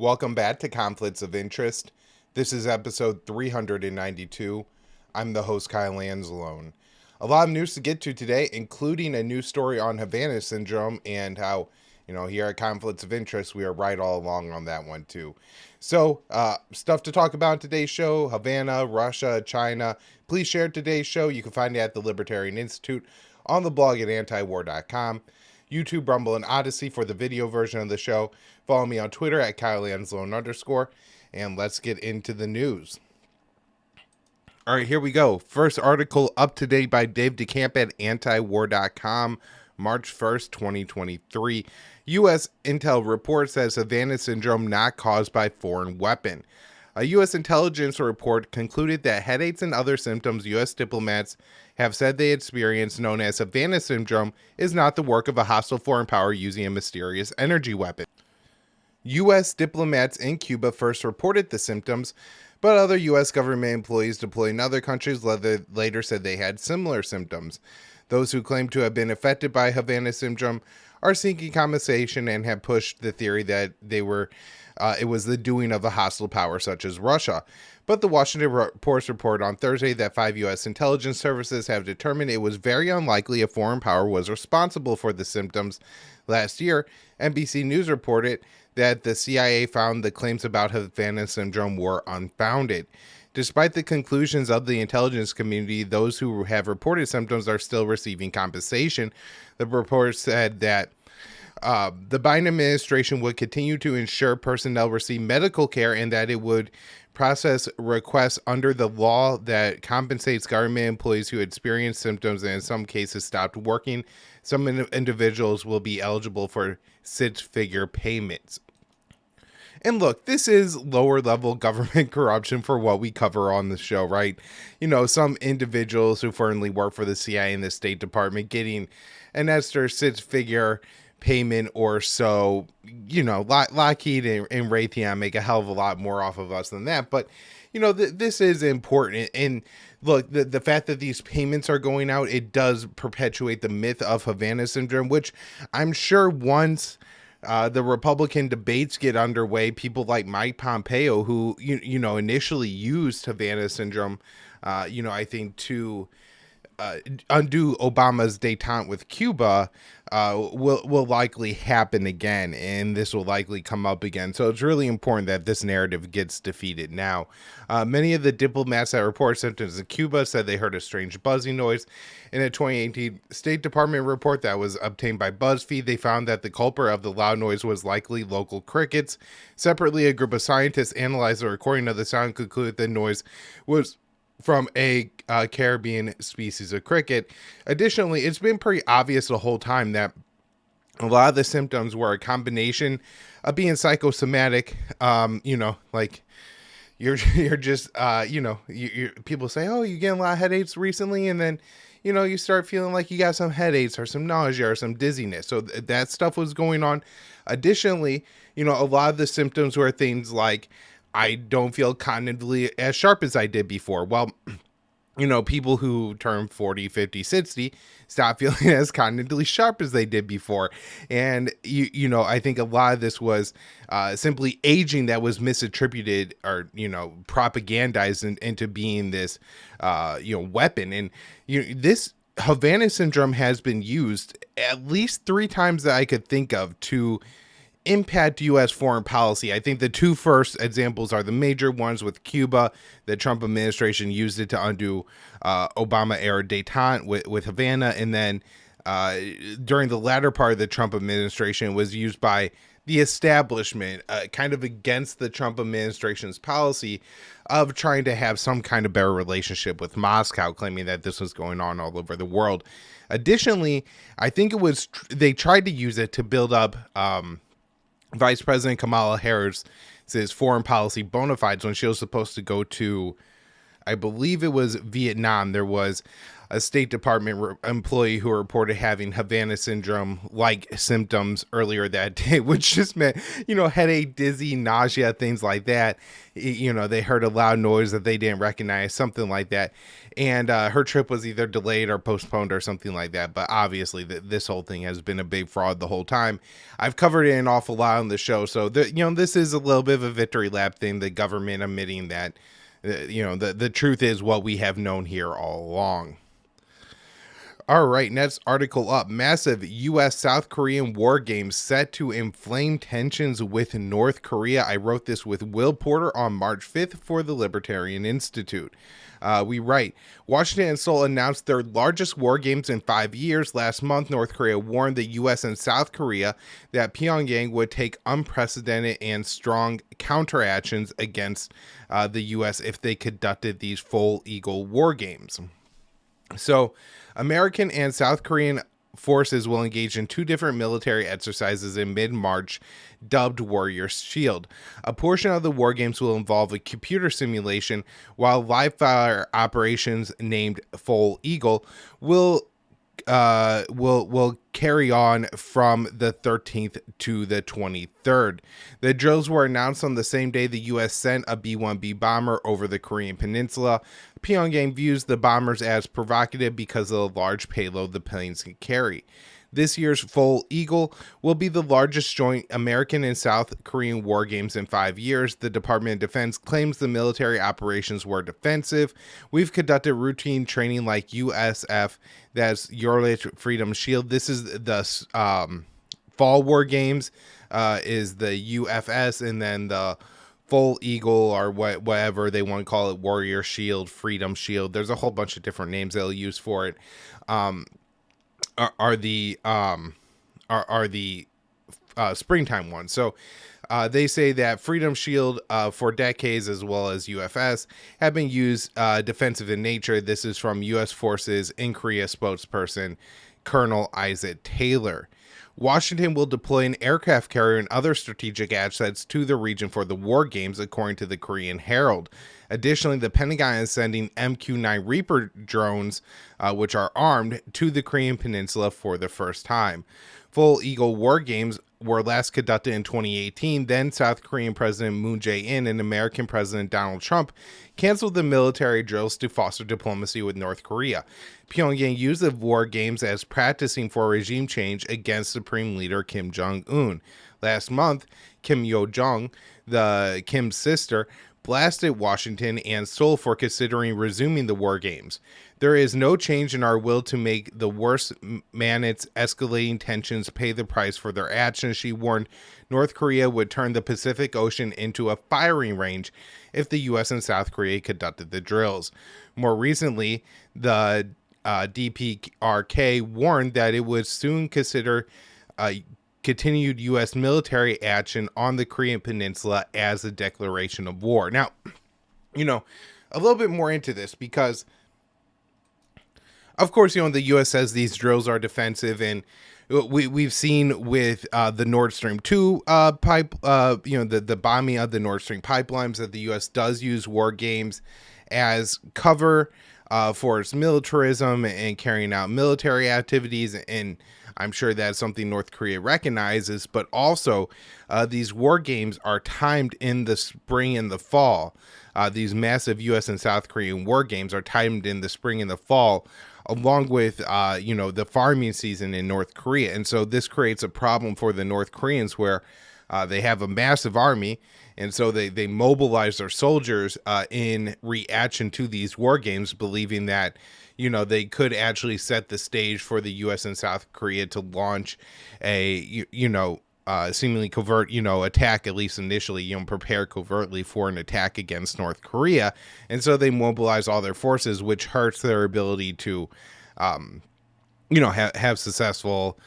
Welcome back to Conflicts of Interest. This is episode 392. I'm the host, Kyle Anzalone. A lot of news to get to today, including a new story on Havana syndrome and how, here at Conflicts of Interest, we are right all along on that one too. So, stuff to talk about in today's show: Havana, Russia, China. Please share today's show. You can find it at the Libertarian Institute, on the blog at antiwar.com. YouTube, Rumble, and Odysee for the video version of the show. Follow me on Twitter at KyleAnzalone_, and let's get into the news. All right, here we go. First article up to date by Dave DeCamp at antiwar.com, March 1st, 2023. U.S. intel report says Havana syndrome not caused by foreign weapon. A U.S. intelligence report concluded that headaches and other symptoms U.S. diplomats have said they experienced, known as Havana syndrome, is not the work of a hostile foreign power using a mysterious energy weapon. U.S. diplomats in Cuba first reported the symptoms, but other U.S. government employees deployed in other countries later said they had similar symptoms. Those who claim to have been affected by Havana syndrome are seeking compensation and have pushed the theory that it was the doing of a hostile power such as Russia. But the Washington Post reported on Thursday that 5 U.S. intelligence services have determined it was very unlikely a foreign power was responsible for the symptoms. Last year, NBC News reported that the CIA found the claims about Havana syndrome were unfounded. Despite the conclusions of the intelligence community, those who have reported symptoms are still receiving compensation. The report said that the Biden administration would continue to ensure personnel receive medical care and that it would process requests under the law that compensates government employees who experience symptoms and in some cases stopped working. Some individuals will be eligible for six-figure payments. And look, this is lower level government corruption for what we cover on the show, right? Some individuals who formerly work for the CIA and the State Department getting an extra six-figure payment or so. Lockheed and Raytheon make a hell of a lot more off of us than that. But, this is important. And look, the fact that these payments are going out, it does perpetuate the myth of Havana syndrome, which I'm sure once the Republican debates get underway, people like Mike Pompeo, who, initially used Havana syndrome, I think to undo Obama's détente with Cuba, will likely happen again, and this will likely come up again. So it's really important that this narrative gets defeated now. Many of the diplomats that report symptoms in Cuba said they heard a strange buzzing noise. In a 2018 State Department report that was obtained by BuzzFeed, they found that the culprit of the loud noise was likely local crickets. Separately, a group of scientists analyzed the recording of the sound and concluded the noise was from a Caribbean species of cricket. Additionally, it's been pretty obvious the whole time that a lot of the symptoms were a combination of being psychosomatic. Like you're just, people say, oh, you're getting a lot of headaches recently. And then, you start feeling like you got some headaches or some nausea or some dizziness. So that stuff was going on. Additionally, a lot of the symptoms were things like, I don't feel cognitively as sharp as I did before. Well, people who turn 40, 50, 60 stop feeling as cognitively sharp as they did before. And, I think a lot of this was simply aging that was misattributed or, propagandized into being this, weapon. And, this Havana syndrome has been used at least 3 times that I could think of to impact U.S. foreign policy. I think the 2 first examples are the major ones with Cuba. The Trump administration used it to undo Obama-era détente with Havana. And then during the latter part of the Trump administration, it was used by the establishment, kind of against the Trump administration's policy of trying to have some kind of better relationship with Moscow, claiming that this was going on all over the world. Additionally, I think it was they tried to use it to build up Vice President Kamala Harris' foreign policy bona fides when she was supposed to go to, I believe it was Vietnam. There was a State Department employee who reported having Havana syndrome-like symptoms earlier that day, which just meant, headache, dizzy, nausea, things like that. They heard a loud noise that they didn't recognize, something like that. And her trip was either delayed or postponed or something like that. But obviously, this whole thing has been a big fraud the whole time. I've covered it an awful lot on the show. So, this is a little bit of a victory lap thing, the government admitting that, the truth is what we have known here all along. All right, next article up. Massive U.S.-South Korean war games set to inflame tensions with North Korea. I wrote this with Will Porter on March 5th for the Libertarian Institute. We write, Washington and Seoul announced their largest war games in 5 years. Last month, North Korea warned the U.S. and South Korea that Pyongyang would take unprecedented and strong counteractions against the U.S. if they conducted these full Eagle war games. So, American and South Korean forces will engage in 2 different military exercises in mid-March, dubbed Warrior Shield. A portion of the war games will involve a computer simulation, while live-fire operations named Full Eagle will carry on from the 13th to the 23rd. The drills were announced on the same day the U.S. sent a B-1B bomber over the Korean peninsula. Pyongyang views the bombers as provocative because of the large payload the planes can carry. This year's Full Eagle will be the largest joint American and South Korean war games in 5 years. The Department of Defense claims the military operations were defensive. We've conducted routine training like USF, that's Yorlich Freedom Shield. This is the Fall War Games, is the UFS, and then the Full Eagle, or whatever they want to call it, Warrior Shield, Freedom Shield. There's a whole bunch of different names they'll use for it. Are the springtime ones. So they say that Freedom Shield for decades, as well as UFS, have been used defensive in nature. This is from U.S. Forces in Korea spokesperson Colonel Isaac Taylor. Washington will deploy an aircraft carrier and other strategic assets to the region for the war games, according to the Korean Herald. Additionally, the Pentagon is sending MQ-9 Reaper drones, which are armed, to the Korean peninsula for the first time. Full Eagle war games were last conducted in 2018. Then South Korean President Moon Jae-in and American President Donald Trump canceled the military drills to foster diplomacy with North Korea. Pyongyang used the war games as practicing for regime change against Supreme Leader Kim Jong-un. Last month, Kim Yo-jong, the Kim's sister, blasted Washington and Seoul for considering resuming the war games. There is no change in our will to make the worst man's escalating tensions pay the price for their actions, she warned. North Korea would turn the Pacific Ocean into a firing range if the U.S. and South Korea conducted the drills. More recently, the DPRK warned that it would soon consider continued U.S. military action on the Korean peninsula as a declaration of war. Now, a little bit more into this, because of course, the U.S. says these drills are defensive, and we've seen with the Nord Stream 2 pipe, the bombing of the Nord Stream pipelines, that the U.S. does use war games as cover for its militarism and carrying out military activities, and I'm sure that's something North Korea recognizes. But also, these war games are timed in the spring and the fall. These massive U.S. and South Korean war games are timed in the spring and the fall, along with, the farming season in North Korea. And so this creates a problem for the North Koreans, where they have a massive army, and so they mobilize their soldiers in reaction to these war games, believing that, they could actually set the stage for the U.S. and South Korea to launch a, seemingly covert, attack, at least initially, prepare covertly for an attack against North Korea. And so they mobilize all their forces, which hurts their ability to, have successful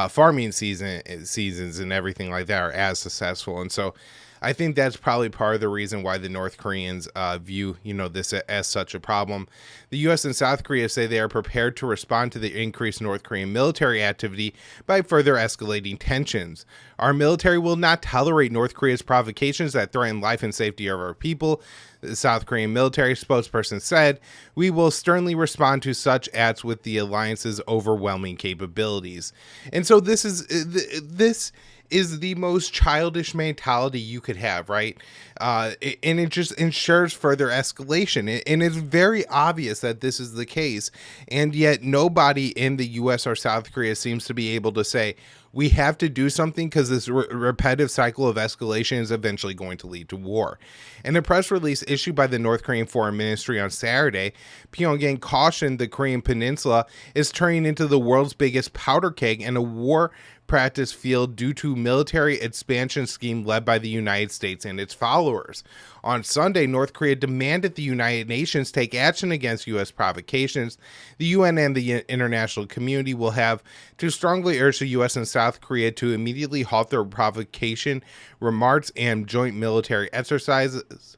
farming seasons and everything like that are as successful. And so I think that's probably part of the reason why the North Koreans view, this as such a problem. The U.S. and South Korea say they are prepared to respond to the increased North Korean military activity by further escalating tensions. Our military will not tolerate North Korea's provocations that threaten life and safety of our people, the South Korean military spokesperson said. We will sternly respond to such acts with the alliance's overwhelming capabilities. And so this is the most childish mentality you could have, right? And it just ensures further escalation. And it's very obvious that this is the case. And yet nobody in the U.S. or South Korea seems to be able to say, we have to do something because this repetitive cycle of escalation is eventually going to lead to war. In a press release issued by the North Korean Foreign Ministry on Saturday, Pyongyang cautioned the Korean Peninsula is turning into the world's biggest powder keg and a war practice field due to military expansion scheme led by the United States and its followers. On Sunday, North Korea demanded the United Nations take action against U.S. provocations. The UN and the international community will have to strongly urge the U.S. and South Korea to immediately halt their provocation remarks and joint military exercises.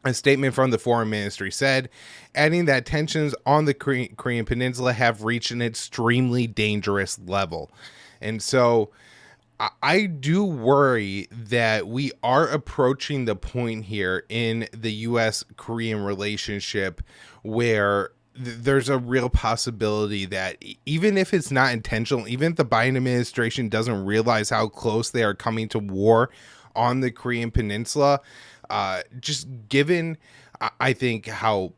A statement from the foreign ministry said, adding that tensions on the Korean Peninsula have reached an extremely dangerous level. And so I do worry that we are approaching the point here in the U.S.-Korean relationship where there's a real possibility that even if it's not intentional, even if the Biden administration doesn't realize how close they are coming to war on the Korean Peninsula, just given, I think, how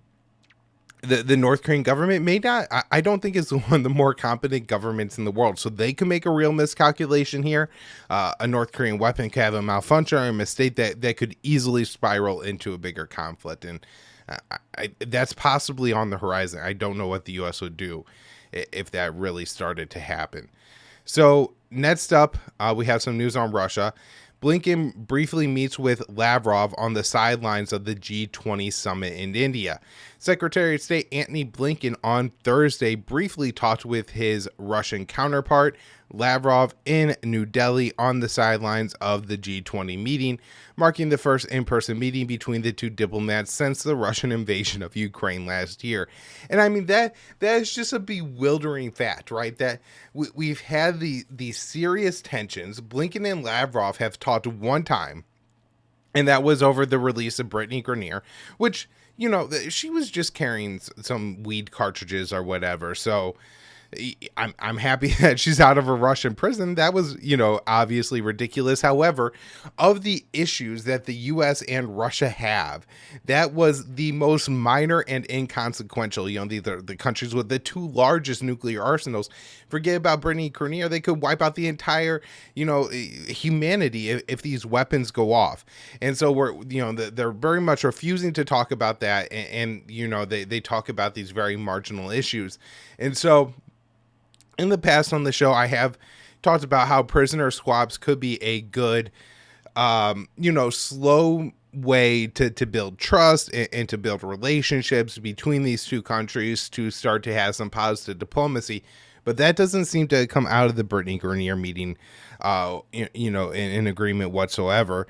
the North Korean government may not, I don't think is one of the more competent governments in the world. So they can make a real miscalculation here. A North Korean weapon could have a malfunction or a mistake that could easily spiral into a bigger conflict. And that's possibly on the horizon. I don't know what the U.S. would do if that really started to happen. So next up, we have some news on Russia. Blinken briefly meets with Lavrov on the sidelines of the G20 summit in India. Secretary of State Antony Blinken on Thursday briefly talked with his Russian counterpart, Lavrov, in New Delhi on the sidelines of the G20 meeting, marking the first in-person meeting between the two diplomats since the Russian invasion of Ukraine last year. And I mean, that is just a bewildering fact, right? That we've had these serious tensions. Blinken and Lavrov have talked one time, and that was over the release of Brittany Grenier, which, she was just carrying some weed cartridges or whatever. So I'm happy that she's out of a Russian prison. That was, obviously ridiculous. However, of the issues that the U.S. and Russia have, that was the most minor and inconsequential. The countries with the two largest nuclear arsenals. Forget about Brittany Grenier. They could wipe out the entire, humanity if these weapons go off. And so they're very much refusing to talk about that. And they talk about these very marginal issues. And so, in the past on the show, I have talked about how prisoner swaps could be a good, slow way to build trust and to build relationships between these two countries to start to have some positive diplomacy. But that doesn't seem to come out of the Brittany Grenier meeting, in agreement whatsoever.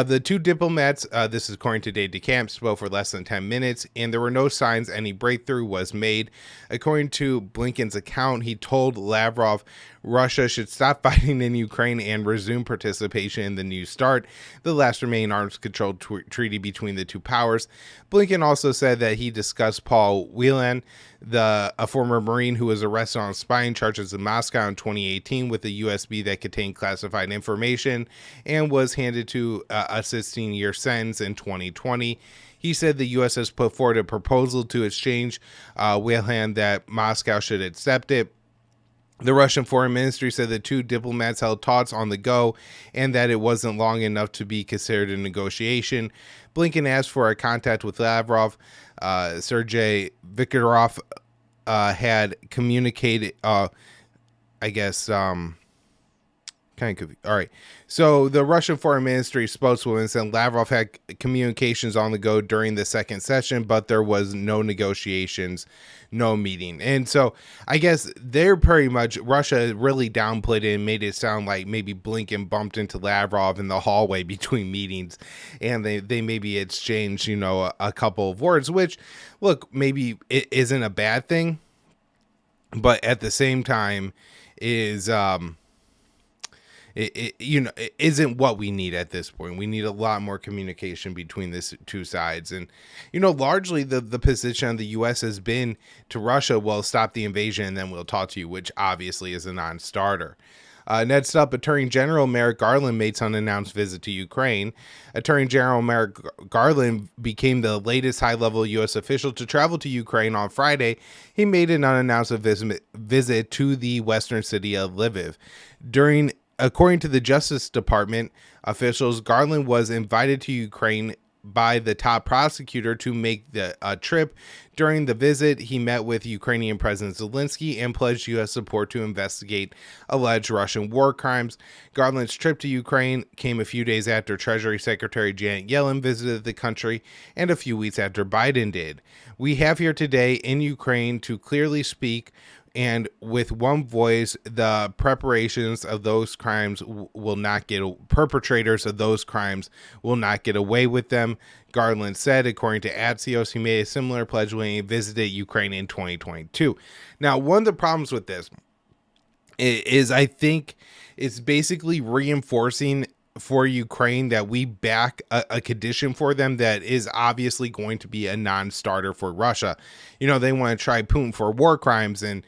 The two diplomats, this is according to Dave DeCamp, spoke for less than 10 minutes, and there were no signs any breakthrough was made. According to Blinken's account, he told Lavrov Russia should stop fighting in Ukraine and resume participation in the New START, the last remaining arms control treaty between the two powers. Blinken also said that he discussed Paul Whelan, a former Marine who was arrested on spying charges in Moscow in 2018 with a USB that contained classified information and was handed to a 16-year sentence in 2020. He said the U.S. has put forward a proposal to exchange Whelan, that Moscow should accept it. The Russian Foreign Ministry said the two diplomats held talks on the go and that it wasn't long enough to be considered a negotiation. Blinken asked for a contact with Lavrov. Sergei Vikarov had communicated, Kind of. All right. So the Russian Foreign Ministry spokeswoman said Lavrov had communications on the go during the second session, but there was no negotiations, no meeting. And so I guess they're pretty much, Russia really downplayed it and made it sound like maybe Blinken bumped into Lavrov in the hallway between meetings, and they maybe exchanged, a couple of words, which, look, maybe it isn't a bad thing, but at the same time is, it isn't what we need at this point. We need a lot more communication between these two sides. And, largely the position of the U.S. has been to Russia, well, stop the invasion and then we'll talk to you, which obviously is a non-starter. Next up, Attorney General Merrick Garland made some unannounced visit to Ukraine. Attorney General Merrick Garland became the latest high-level U.S. official to travel to Ukraine on Friday. He made an unannounced visit to the western city of Lviv. According to the Justice Department officials, Garland was invited to Ukraine by the top prosecutor to make the trip. During the visit, he met with Ukrainian President Zelensky and pledged U.S. support to investigate alleged Russian war crimes. Garland's trip to Ukraine came a few days after Treasury Secretary Janet Yellen visited the country and a few weeks after Biden did. We have here today in Ukraine to clearly speak and with one voice, the perpetrators of those crimes will not get away with them, Garland said. According to Axios, he made a similar pledge when he visited Ukraine in 2022. Now, one of the problems with this is I think it's basically reinforcing for Ukraine that we back a condition for them that is obviously going to be a non-starter for Russia. They want to try Putin for war crimes, and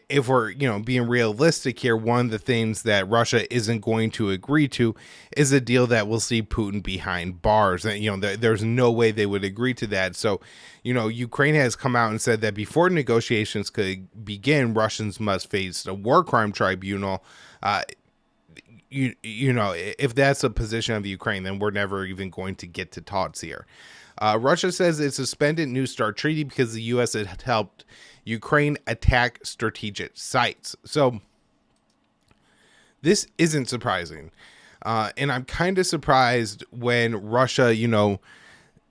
if we're, being realistic here, one of the things that Russia isn't going to agree to is a deal that will see Putin behind bars. And, there's no way they would agree to that. So, Ukraine has come out and said that before negotiations could begin, Russians must face a war crime tribunal. If that's a position of Ukraine, then we're never even going to get to talks here. Russia says it suspended New START treaty because the U.S. had helped Ukraine attack strategic sites. So this isn't surprising. And I'm kind of surprised when Russia,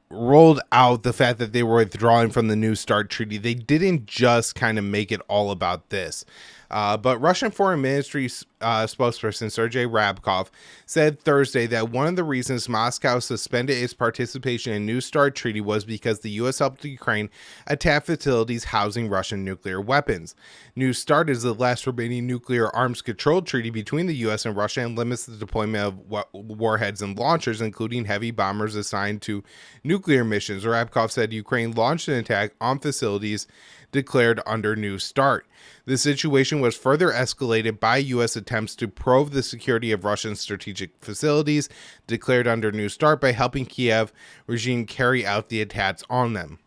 rolled out the fact that they were withdrawing from the New START treaty. They didn't just kind of make it all about this. But Russian Foreign Ministry spokesperson Sergei Rabkov said Thursday that one of the reasons Moscow suspended its participation in New START treaty was because the U.S. helped Ukraine attack facilities housing Russian nuclear weapons. New START is the last remaining nuclear arms control treaty between the U.S. and Russia and limits the deployment of warheads and launchers, including heavy bombers assigned to nuclear missions. Rabkov said Ukraine launched an attack on facilities declared under New START. The situation was further escalated by U.S. attempts to probe the security of Russian strategic facilities declared under New START by helping Kiev regime carry out the attacks on them.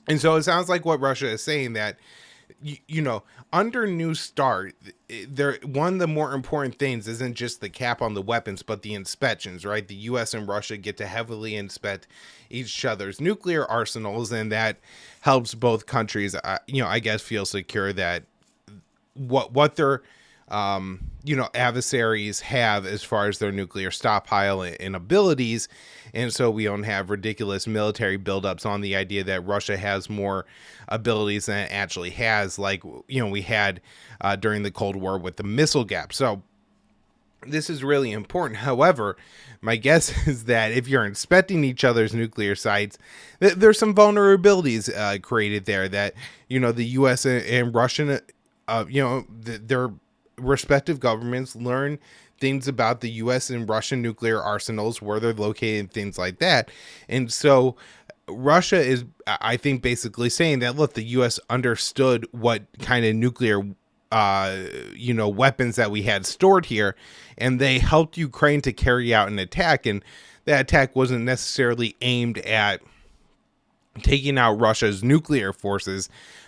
And so it sounds like what Russia is saying that, under New START, one of the more important things isn't just the cap on the weapons, but the inspections, right? The U.S. and Russia get to heavily inspect each other's nuclear arsenals, and that helps both countries, I guess, feel secure that what their, adversaries have as far as their nuclear stockpile and abilities. And so we don't have ridiculous military buildups on the idea that Russia has more abilities than it actually has, like, we had during the Cold War with the missile gap. So this is really important. However, my guess is that if you're inspecting each other's nuclear sites, there's some vulnerabilities created there that, the U.S. and Russian, their respective governments learn things about the U.S. and Russian nuclear arsenals, where they're located, things like that. And so Russia is, I think, basically saying that, look, the U.S. understood what kind of nuclear weapons that we had stored here, and they helped Ukraine to carry out an attack. And that attack wasn't necessarily aimed at taking out Russia's nuclear forces,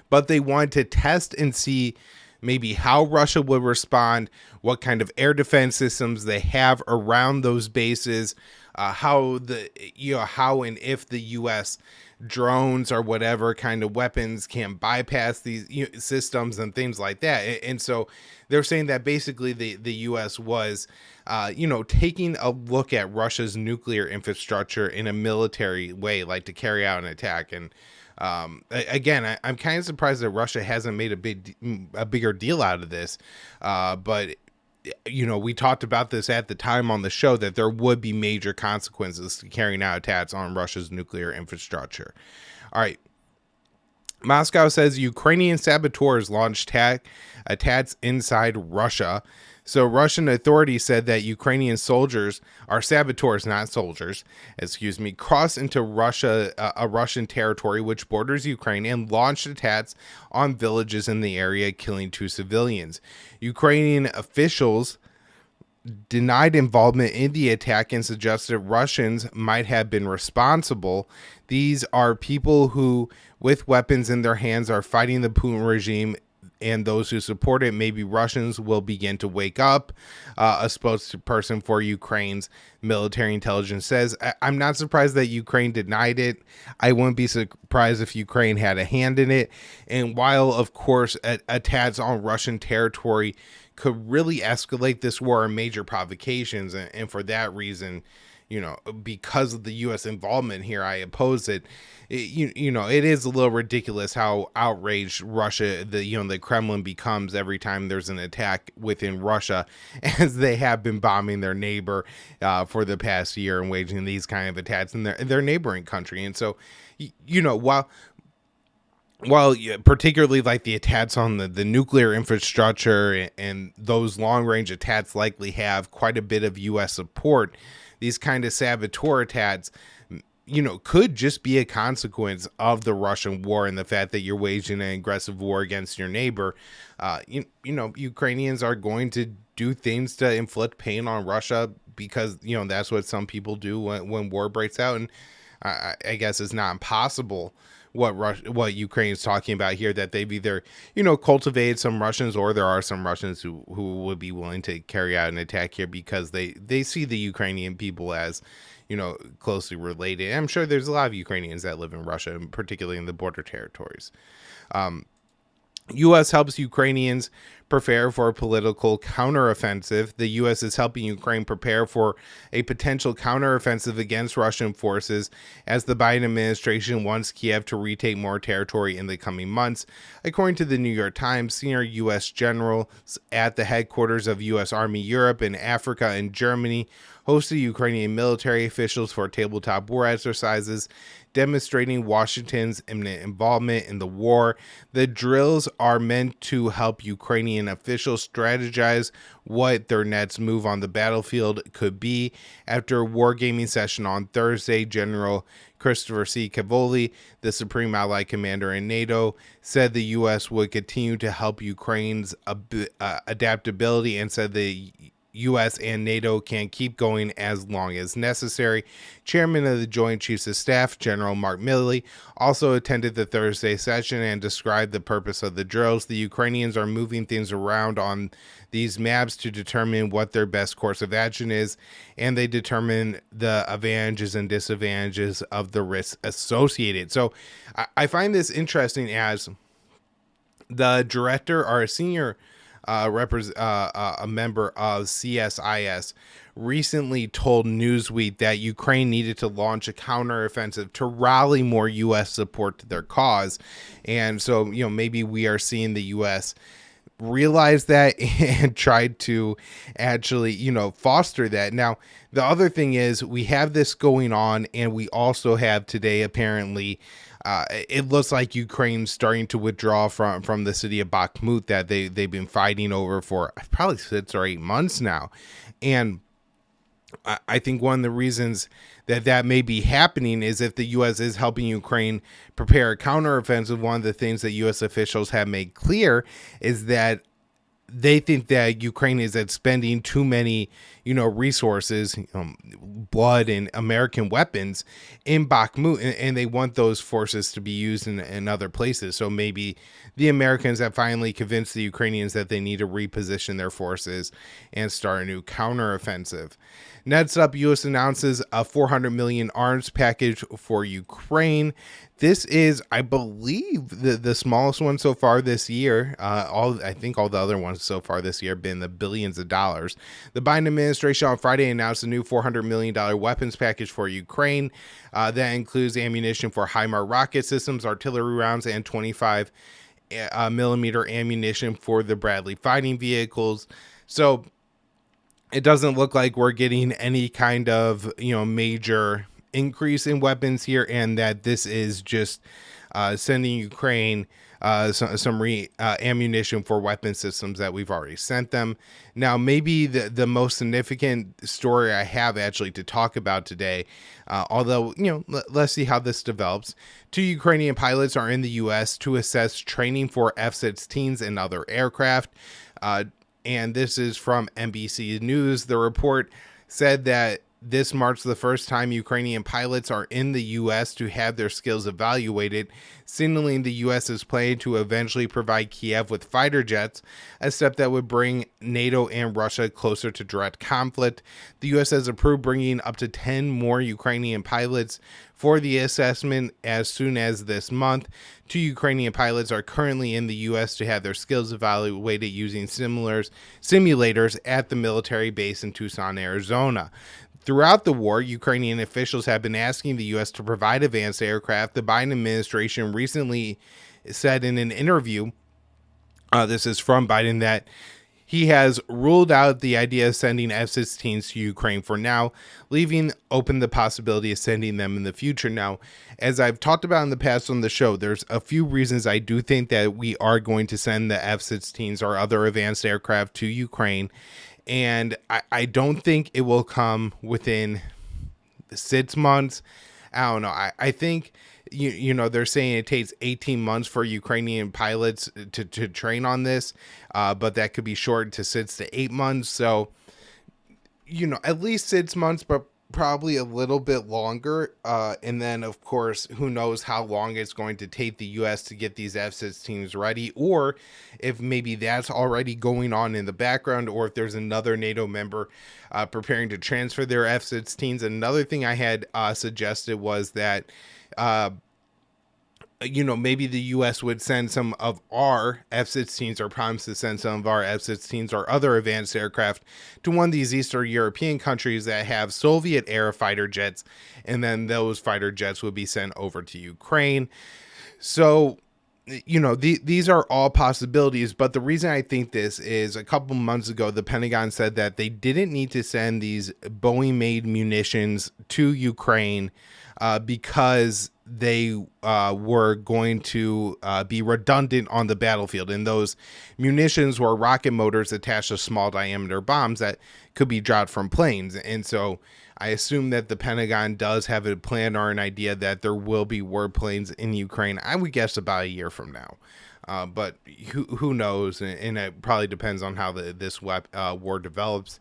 but they wanted to test and see maybe how Russia would respond, what kind of air defense systems they have around those bases, how and if the U.S. drones or whatever kind of weapons can bypass these systems and things like that. And so they're saying that basically the U.S. was, taking a look at Russia's nuclear infrastructure in a military way, like to carry out an attack. And again, I'm kind of surprised that Russia hasn't made a bigger deal out of this. But we talked about this at the time on the show, that there would be major consequences to carrying out attacks on Russia's nuclear infrastructure. All right. Moscow says Ukrainian saboteurs launched attacks inside Russia. So Russian authorities said that Ukrainian soldiers, are saboteurs, not soldiers, crossed into Russian territory which borders Ukraine, and launched attacks on villages in the area, killing 2 civilians. Ukrainian officials denied involvement in the attack and suggested Russians might have been responsible. These are people who, with weapons in their hands, are fighting the Putin regime, and those who support it. Maybe Russians will begin to wake up, a spokesperson for Ukraine's military intelligence says. I'm not surprised that Ukraine denied it. I wouldn't be surprised if Ukraine had a hand in it. And while, of course, attacks on Russian territory could really escalate this war in major provocations, and for that reason, because of the U.S. involvement here, I oppose it. It is a little ridiculous how outraged Russia, the Kremlin becomes every time there's an attack within Russia, as they have been bombing their neighbor for the past year and waging these kind of attacks in their neighboring country. And so, while particularly like the attacks on the nuclear infrastructure and those long range attacks likely have quite a bit of U.S. support, these kind of saboteur attacks, could just be a consequence of the Russian war and the fact that you're waging an aggressive war against your neighbor. Ukrainians are going to do things to inflict pain on Russia because, that's what some people do when war breaks out. And I guess it's not impossible what Ukraine is talking about here, that they've either, cultivated some Russians, or there are some Russians who would be willing to carry out an attack here because they see the Ukrainian people as, closely related. And I'm sure there's a lot of Ukrainians that live in Russia, particularly in the border territories. U.S. helps Ukrainians prepare for a political counteroffensive. The U.S. is helping Ukraine prepare for a potential counteroffensive against Russian forces as the Biden administration wants Kiev to retake more territory in the coming months. According to the New York Times, senior U.S. generals at the headquarters of U.S. Army Europe and Africa and Germany hosted Ukrainian military officials for tabletop war exercises, demonstrating Washington's imminent involvement in the war. The drills are meant to help Ukrainian officials strategize what their next move on the battlefield could be. After a wargaming session on Thursday, General Christopher C. Cavoli, the Supreme Allied Commander in NATO, said the U.S. would continue to help Ukraine's adaptability, and said the U.S. and NATO can keep going as long as necessary. Chairman of the Joint Chiefs of Staff, General Mark Milley, also attended the Thursday session and described the purpose of the drills. The Ukrainians are moving things around on these maps to determine what their best course of action is, and they determine the advantages and disadvantages of the risks associated. So I find this interesting, as the director or a senior a member of CSIS recently told Newsweek that Ukraine needed to launch a counteroffensive to rally more U.S. support to their cause. And so, maybe we are seeing the U.S. realize that and try to actually, foster that. Now, the other thing is, we have this going on, and we also have today, apparently, it looks like Ukraine's starting to withdraw from the city of Bakhmut that they've been fighting over for probably 6 or 8 months now. And I think one of the reasons that may be happening is if the U.S. is helping Ukraine prepare a counteroffensive. One of the things that U.S. officials have made clear is that they think that Ukraine is spending too many, resources, blood and American weapons in Bakhmut, and they want those forces to be used in other places. So maybe the Americans have finally convinced the Ukrainians that they need to reposition their forces and start a new counteroffensive. Next up, U.S. announces a $400 million arms package for Ukraine. This is, I believe, the smallest one so far this year. I think all the other ones so far this year have been the billions of dollars. The Biden administration on Friday announced a new $400 million weapons package for Ukraine. That includes ammunition for HIMARS rocket systems, artillery rounds, and 25 millimeter ammunition for the Bradley fighting vehicles. So it doesn't look like we're getting any kind of, major increase in weapons here, and that this is just sending Ukraine some ammunition for weapon systems that we've already sent them. Now, maybe the most significant story I have actually to talk about today, although, let's see how this develops. 2 Ukrainian pilots are in the U.S. to assess training for F-16s and other aircraft. And this is from NBC News. The report said that this marks the first time Ukrainian pilots are in the U.S. to have their skills evaluated, signaling the U.S. is planning to eventually provide Kiev with fighter jets, a step that would bring NATO and Russia closer to direct conflict. The U.S. has approved bringing up to 10 more Ukrainian pilots for the assessment as soon as this month. 2 Ukrainian pilots are currently in the U.S. to have their skills evaluated using simulators at the military base in Tucson, Arizona. Throughout the war, Ukrainian officials have been asking the U.S. to provide advanced aircraft. The Biden administration recently said in an interview, this is from Biden, that he has ruled out the idea of sending F-16s to Ukraine for now, leaving open the possibility of sending them in the future. Now, as I've talked about in the past on the show, there's a few reasons I do think that we are going to send the F-16s or other advanced aircraft to Ukraine. And I don't think it will come within 6 months. I don't know. I think, they're saying it takes 18 months for Ukrainian pilots to train on this, but that could be shortened to 6 to 8 months. So, at least 6 months, but probably a little bit longer. And then, of course, who knows how long it's going to take the U.S. to get these F-16s ready, or if maybe that's already going on in the background, or if there's another NATO member preparing to transfer their F-16s. Another thing I had suggested was that maybe the U.S. would send some of our F-16s, or promise to send some of our F-16s or other advanced aircraft to one of these Eastern European countries that have Soviet-era fighter jets, and then those fighter jets would be sent over to Ukraine. So, these are all possibilities, but the reason I think this is a couple months ago, the Pentagon said that they didn't need to send these Boeing-made munitions to Ukraine because they were going to be redundant on the battlefield. And those munitions were rocket motors attached to small diameter bombs that could be dropped from planes. And so I assume that the Pentagon does have a plan or an idea that there will be warplanes in Ukraine. I would guess about a year from now. But who knows? And it probably depends on how this war develops.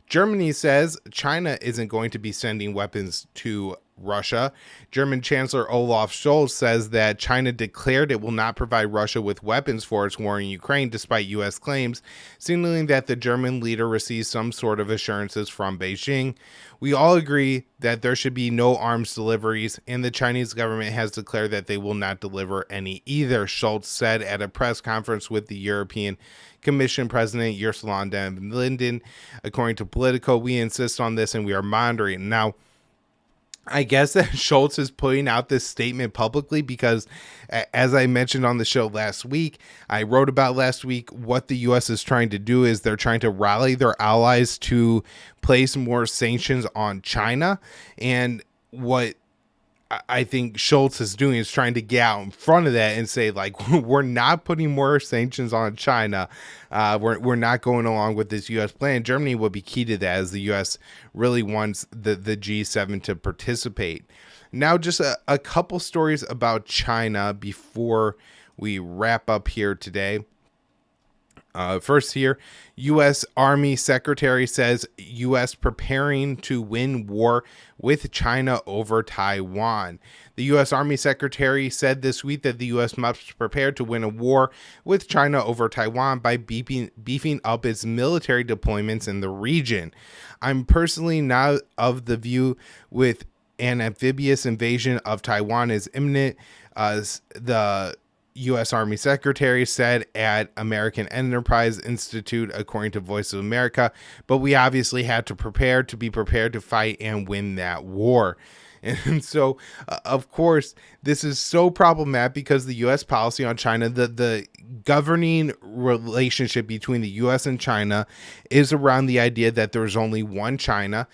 Germany says China isn't going to be sending weapons to Russia. German Chancellor Olaf Scholz says that China declared it will not provide Russia with weapons for its war in Ukraine, despite U.S. claims, signaling that the German leader received some sort of assurances from Beijing. We all agree that there should be no arms deliveries, and the Chinese government has declared that they will not deliver any either, Scholz said at a press conference with the European Commission President Ursula von der Leyen. According to Politico, we insist on this and we are monitoring. Now, I guess that Scholz is putting out this statement publicly because, as I mentioned on the show last week, I wrote about last week, what the U.S. is trying to do is they're trying to rally their allies to place more sanctions on China. And what I think Scholz is doing is trying to get out in front of that and say, like, we're not putting more sanctions on China. We're not going along with this U.S. plan. Germany will be key to that, as the U.S. really wants the G7 to participate. Now, just a couple stories about China before we wrap up here today. First here, U.S. Army Secretary says U.S. preparing to win war with China over Taiwan. The U.S. Army Secretary said this week that the U.S. must prepare to win a war with China over Taiwan by beefing up its military deployments in the region. I'm personally not of the view with an amphibious invasion of Taiwan is imminent. The U.S. Army Secretary said at American Enterprise Institute, according to Voice of America, but we obviously had to be prepared to fight and win that war. And so, of course, this is so problematic because the U.S. policy on China, the governing relationship between the U.S. and China is around the idea that there's only one China.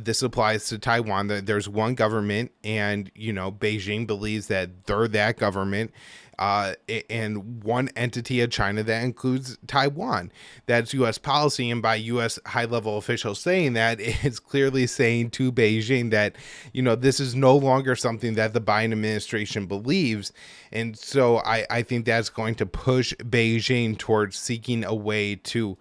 This applies to Taiwan. There's one government, and, Beijing believes that they're that government. And one entity of China that includes Taiwan. That's U.S. policy, and by U.S. high-level officials saying that, it's clearly saying to Beijing that, this is no longer something that the Biden administration believes. And so I think that's going to push Beijing towards seeking a way to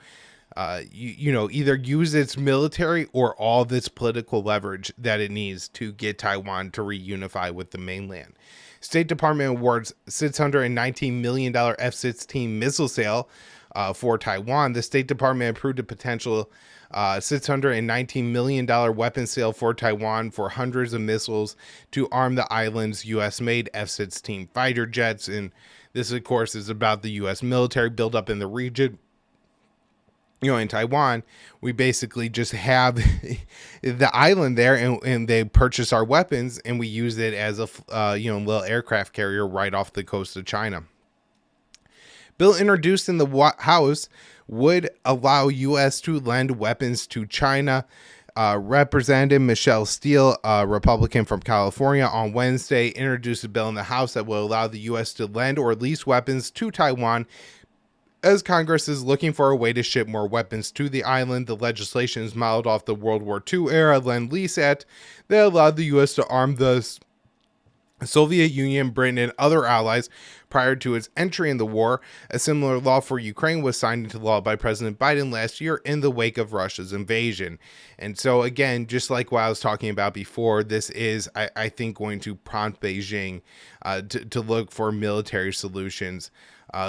either use its military or all of its political leverage that it needs to get Taiwan to reunify with the mainland. State Department awards $619 million F-16 missile sale for Taiwan. The State Department approved a potential $619 million weapon sale for Taiwan for hundreds of missiles to arm the island's U.S.-made F-16 fighter jets. And this, of course, is about the U.S. military buildup in the region. In Taiwan, we basically just have the island there, and they purchase our weapons, and we use it as a little aircraft carrier right off the coast of China. Bill introduced in the House would allow U.S. to lend weapons to China. Representative Michelle Steele, a Republican from California, on Wednesday introduced a bill in the House that will allow the U.S. to lend or lease weapons to Taiwan. As Congress is looking for a way to ship more weapons to the island, the legislation is modeled off the World War II era Lend-Lease Act that allowed the U.S. to arm the Soviet Union, Britain, and other allies prior to its entry in the war. A similar law for Ukraine was signed into law by President Biden last year in the wake of Russia's invasion. And so, again, just like what I was talking about before, this is, I think, going to prompt Beijing to look for military solutions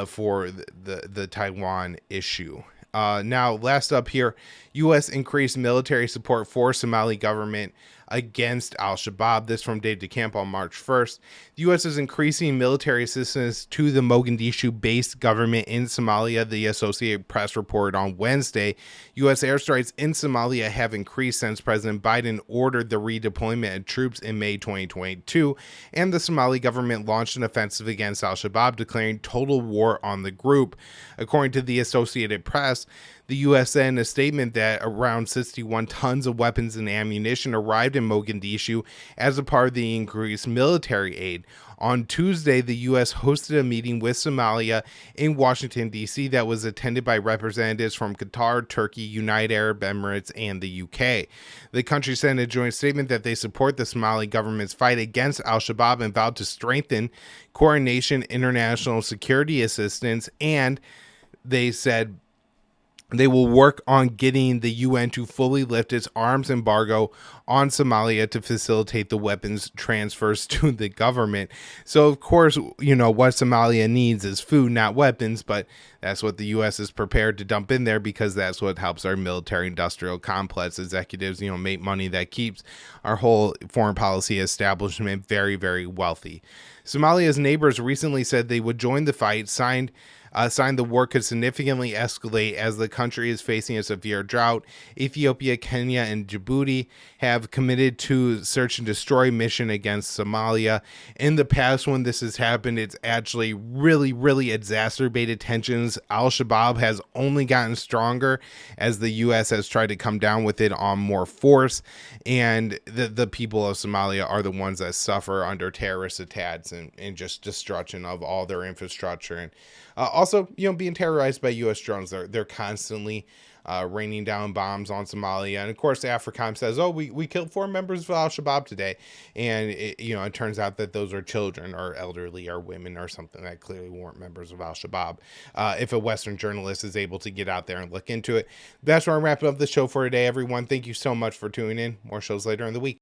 for the Taiwan issue. Now, last up here, U.S. increased military support for Somali government against al-Shabaab. This from Dave DeCamp on March 1st. The U.S. is increasing military assistance to the Mogadishu-based government in Somalia, the Associated Press reported on Wednesday. U.S. airstrikes in Somalia have increased since President Biden ordered the redeployment of troops in May 2022, and the Somali government launched an offensive against al-Shabaab, declaring total war on the group. According to the Associated Press, the U.S. said in a statement that around 61 tons of weapons and ammunition arrived in Mogadishu as a part of the increased military aid. On Tuesday, the U.S. hosted a meeting with Somalia in Washington, D.C. that was attended by representatives from Qatar, Turkey, United Arab Emirates, and the U.K. The country said in a joint statement that they support the Somali government's fight against al-Shabaab and vowed to strengthen coordination, international security assistance, and they said they will work on getting the UN to fully lift its arms embargo on Somalia to facilitate the weapons transfers to the government. So, of course, what Somalia needs is food, not weapons, but that's what the U.S. is prepared to dump in there because that's what helps our military-industrial complex executives, make money that keeps our whole foreign policy establishment very, very wealthy. Somalia's neighbors recently said they would join the fight, signed the war could significantly escalate as the country is facing a severe drought. Ethiopia, Kenya, and Djibouti have committed to search and destroy mission against Somalia. In the past, when this has happened, it's actually really, really exacerbated tensions. Al-Shabaab has only gotten stronger as the U.S. has tried to come down with it on more force, and the people of Somalia are the ones that suffer under terrorist attacks and just destruction of all their infrastructure and Also, being terrorized by U.S. drones. They're constantly raining down bombs on Somalia. And of course, AFRICOM says, oh, we killed 4 members of Al-Shabaab today. And it turns out that those are children or elderly or women or something that clearly weren't members of Al-Shabaab. If a Western journalist is able to get out there and look into it. That's where I'm wrapping up the show for today, everyone. Thank you so much for tuning in. More shows later in the week.